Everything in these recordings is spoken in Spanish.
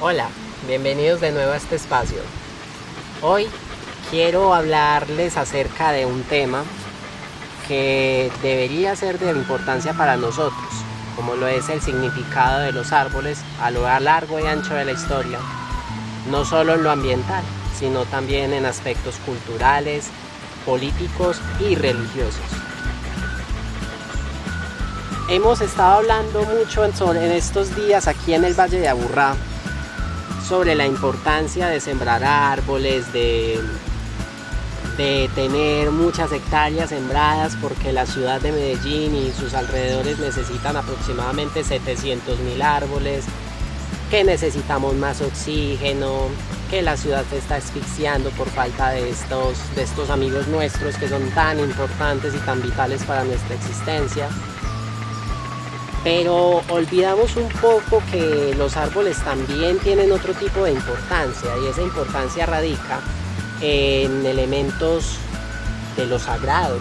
Hola, bienvenidos de nuevo a este espacio. Hoy quiero hablarles acerca de un tema que debería ser de importancia para nosotros, como lo es el significado de los árboles a lo largo y ancho de la historia, no solo en lo ambiental, sino también en aspectos culturales, políticos y religiosos. Hemos estado hablando mucho en estos días aquí en el Valle de Aburrá sobre la importancia de sembrar árboles, de tener muchas hectáreas sembradas, porque la ciudad de Medellín y sus alrededores necesitan aproximadamente 700.000 árboles, que necesitamos más oxígeno, que la ciudad se está asfixiando por falta de estos amigos nuestros que son tan importantes y tan vitales para nuestra existencia. Pero olvidamos un poco que los árboles también tienen otro tipo de importancia, y esa importancia radica en elementos de lo sagrado.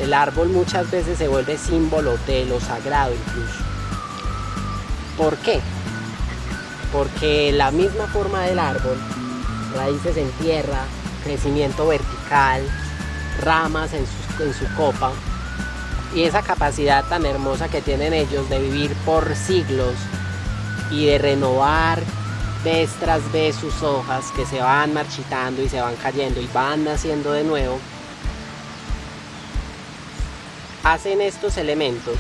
El árbol muchas veces se vuelve símbolo de lo sagrado incluso. ¿Por qué? Porque la misma forma del árbol, raíces en tierra, crecimiento vertical, ramas en su copa, y esa capacidad tan hermosa que tienen ellos de vivir por siglos y de renovar vez tras vez sus hojas, que se van marchitando y se van cayendo y van naciendo de nuevo, hacen estos elementos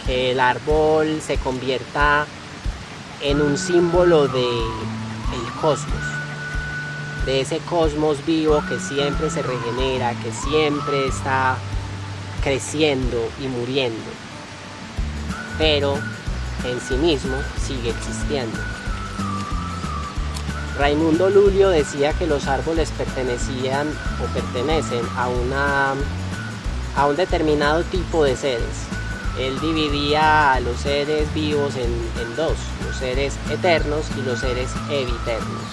que el árbol se convierta en un símbolo del cosmos, de ese cosmos vivo que siempre se regenera, que siempre está creciendo y muriendo, pero en sí mismo sigue existiendo. Raimundo Lulio decía que los árboles pertenecían o pertenecen a un determinado tipo de seres. Él dividía a los seres vivos en dos, los seres eternos y los seres eviternos.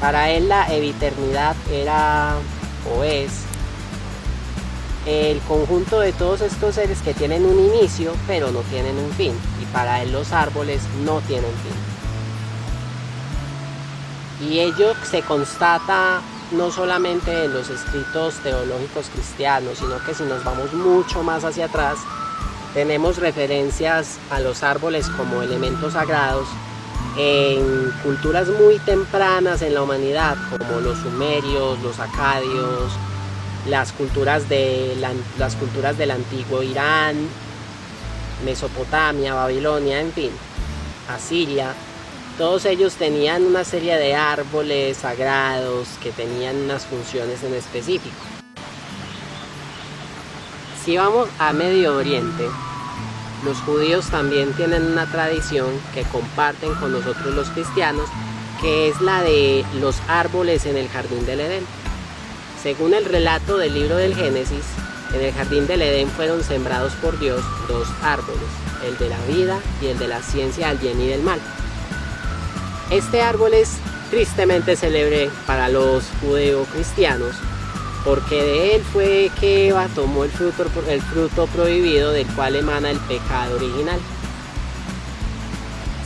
Para él la eviternidad era o es el conjunto de todos estos seres que tienen un inicio pero no tienen un fin, y para él los árboles no tienen fin. Y ello se constata no solamente en los escritos teológicos cristianos, sino que si nos vamos mucho más hacia atrás, tenemos referencias a los árboles como elementos sagrados en culturas muy tempranas en la humanidad, como los sumerios, los acadios, las culturas del antiguo Irán, Mesopotamia, Babilonia, en fin, Asiria. Todos ellos tenían una serie de árboles sagrados que tenían unas funciones en específico. Si vamos a Medio Oriente, los judíos también tienen una tradición que comparten con nosotros los cristianos, que es la de los árboles en el jardín del Edén. Según el relato del libro del Génesis, en el jardín del Edén fueron sembrados por Dios dos árboles, el de la vida y el de la ciencia del bien y del mal. Este árbol es tristemente célebre para los judeocristianos, porque de él fue que Eva tomó el fruto prohibido, del cual emana el pecado original.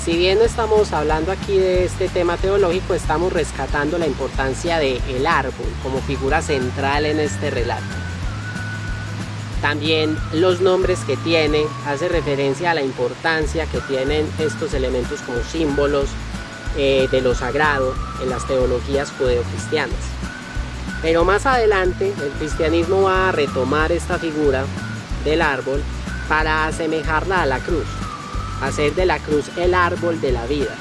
Si bien no estamos hablando aquí de este tema teológico, estamos rescatando la importancia del árbol como figura central en este relato. También los nombres que tiene hacen referencia a la importancia que tienen estos elementos como símbolos de lo sagrado en las teologías judeocristianas. Pero más adelante el cristianismo va a retomar esta figura del árbol para asemejarla a la cruz, hacer de la cruz el árbol de la vida,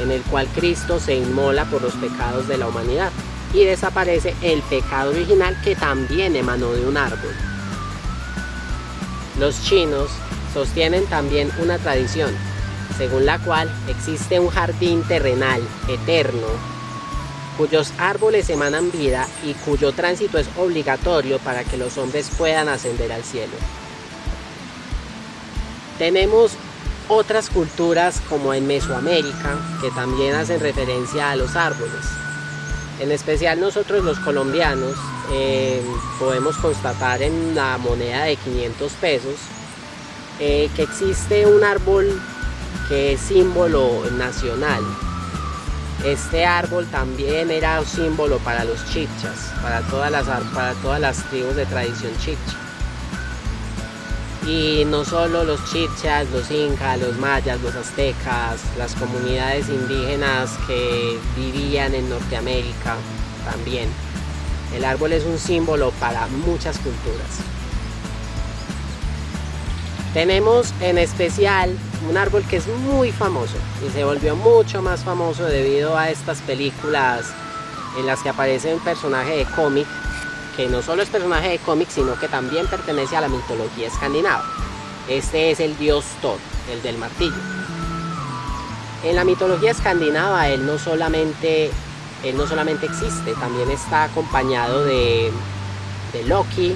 en el cual Cristo se inmola por los pecados de la humanidad y desaparece el pecado original, que también emanó de un árbol. Los chinos sostienen también una tradición según la cual existe un jardín terrenal eterno cuyos árboles emanan vida y cuyo tránsito es obligatorio para que los hombres puedan ascender al cielo. Tenemos otras culturas como en Mesoamérica que también hacen referencia a los árboles. En especial nosotros los colombianos podemos constatar en la moneda de 500 pesos que existe un árbol que es símbolo nacional Este árbol también era un símbolo para los chibchas, para todas las tribus de tradición chibcha. Y no solo los chibchas, los incas, los mayas, los aztecas, las comunidades indígenas que vivían en Norteamérica también. El árbol es un símbolo para muchas culturas. Tenemos en especial un árbol que es muy famoso y se volvió mucho más famoso debido a estas películas en las que aparece un personaje de cómic, que no solo es personaje de cómic, sino que también pertenece a la mitología escandinava. Este es el dios Thor, el del martillo. En la mitología escandinava él no solamente existe, también está acompañado de Loki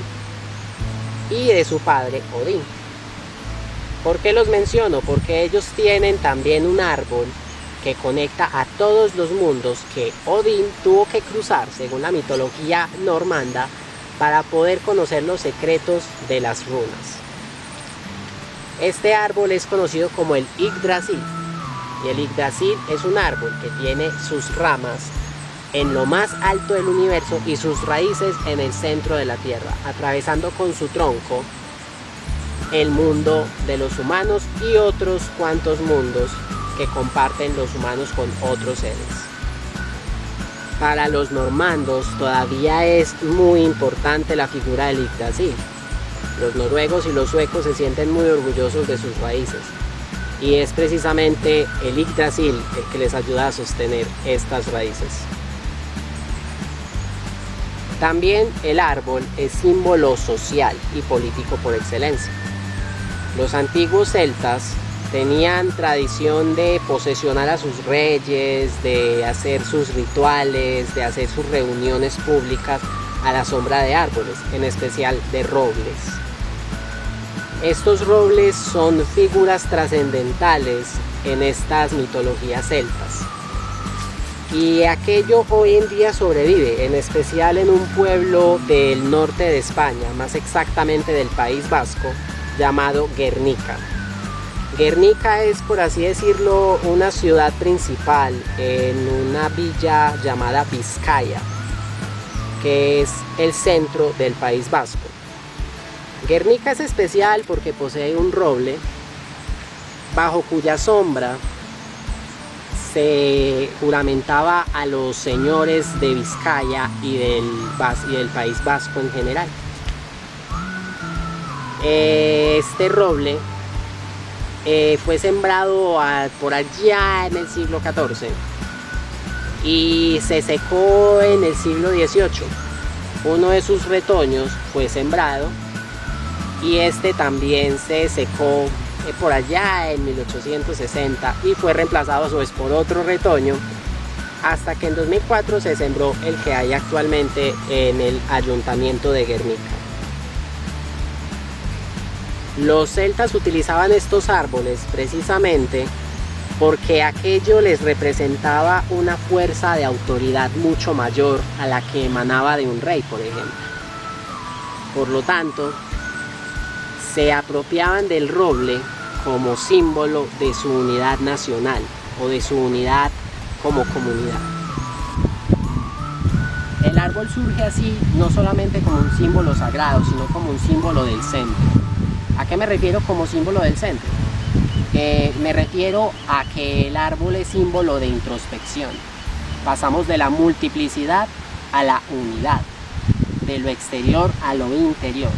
y de su padre Odín. ¿Por qué los menciono? Porque ellos tienen también un árbol que conecta a todos los mundos que Odín tuvo que cruzar, según la mitología normanda, para poder conocer los secretos de las runas. Este árbol es conocido como el Yggdrasil, y el Yggdrasil es un árbol que tiene sus ramas en lo más alto del universo y sus raíces en el centro de la Tierra, atravesando con su tronco el mundo de los humanos y otros cuantos mundos que comparten los humanos con otros seres. Para los normandos todavía es muy importante la figura del Yggdrasil. Los noruegos y los suecos se sienten muy orgullosos de sus raíces y es precisamente el Yggdrasil el que les ayuda a sostener estas raíces. También el árbol es símbolo social y político por excelencia. Los antiguos celtas tenían tradición de posesionar a sus reyes, de hacer sus rituales, de hacer sus reuniones públicas a la sombra de árboles, en especial de robles. Estos robles son figuras trascendentales en estas mitologías celtas. Y aquello hoy en día sobrevive, en especial en un pueblo del norte de España, más exactamente del País Vasco, llamado Guernica. Guernica es, por así decirlo, una ciudad principal en una villa llamada Vizcaya, que es el centro del País Vasco. Guernica es especial porque posee un roble bajo cuya sombra se juramentaba a los señores de Vizcaya y del País Vasco en general. Este roble fue sembrado por allá en el siglo XIV y se secó en el siglo XVIII. Uno de sus retoños fue sembrado y este también se secó por allá en 1860 y fue reemplazado a su vez por otro retoño hasta que en 2004 se sembró el que hay actualmente en el ayuntamiento de Guernica. Los celtas utilizaban estos árboles precisamente porque aquello les representaba una fuerza de autoridad mucho mayor a la que emanaba de un rey, por ejemplo. Por lo tanto, se apropiaban del roble como símbolo de su unidad nacional o de su unidad como comunidad. El árbol surge así no solamente como un símbolo sagrado, sino como un símbolo del centro. ¿A qué me refiero como símbolo del centro? Me refiero a que el árbol es símbolo de introspección. Pasamos de la multiplicidad a la unidad, de lo exterior a lo interior.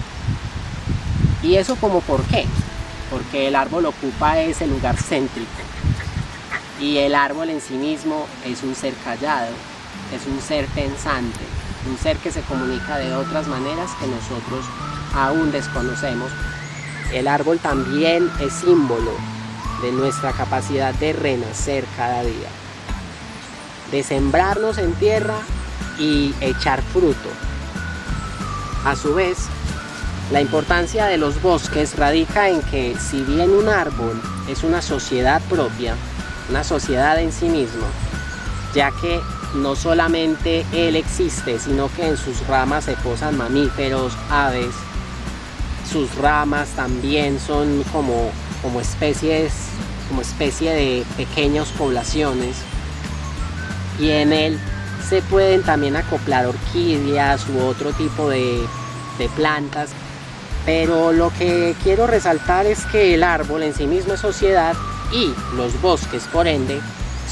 ¿Y eso como por qué? Porque el árbol ocupa ese lugar céntrico. Y el árbol en sí mismo es un ser callado, es un ser pensante, un ser que se comunica de otras maneras que nosotros aún desconocemos. El árbol también es símbolo de nuestra capacidad de renacer cada día, de sembrarnos en tierra y echar fruto. A su vez, la importancia de los bosques radica en que si bien un árbol es una sociedad propia, una sociedad en sí mismo, ya que no solamente él existe, sino que en sus ramas se posan mamíferos, aves. Sus ramas también son como especie de pequeñas poblaciones. y en él se pueden también acoplar orquídeas u otro tipo de plantas. Pero lo que quiero resaltar es que el árbol en sí mismo es sociedad y los bosques, por ende,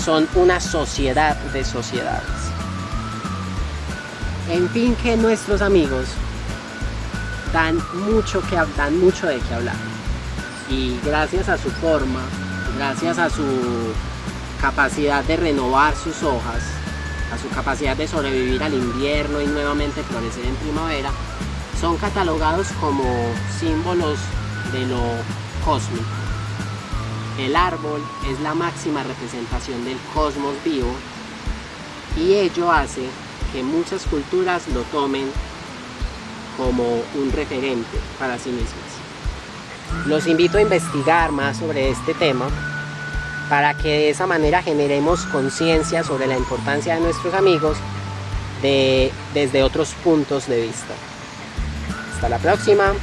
son una sociedad de sociedades. En fin, que nuestros amigos dan mucho de qué hablar. Y gracias a su forma, gracias a su capacidad de renovar sus hojas, a su capacidad de sobrevivir al invierno y nuevamente florecer en primavera, son catalogados como símbolos de lo cósmico. El árbol es la máxima representación del cosmos vivo y ello hace que muchas culturas lo tomen como un referente para sí mismas. Los invito a investigar más sobre este tema para que de esa manera generemos conciencia sobre la importancia de nuestros amigos desde otros puntos de vista. Hasta la próxima.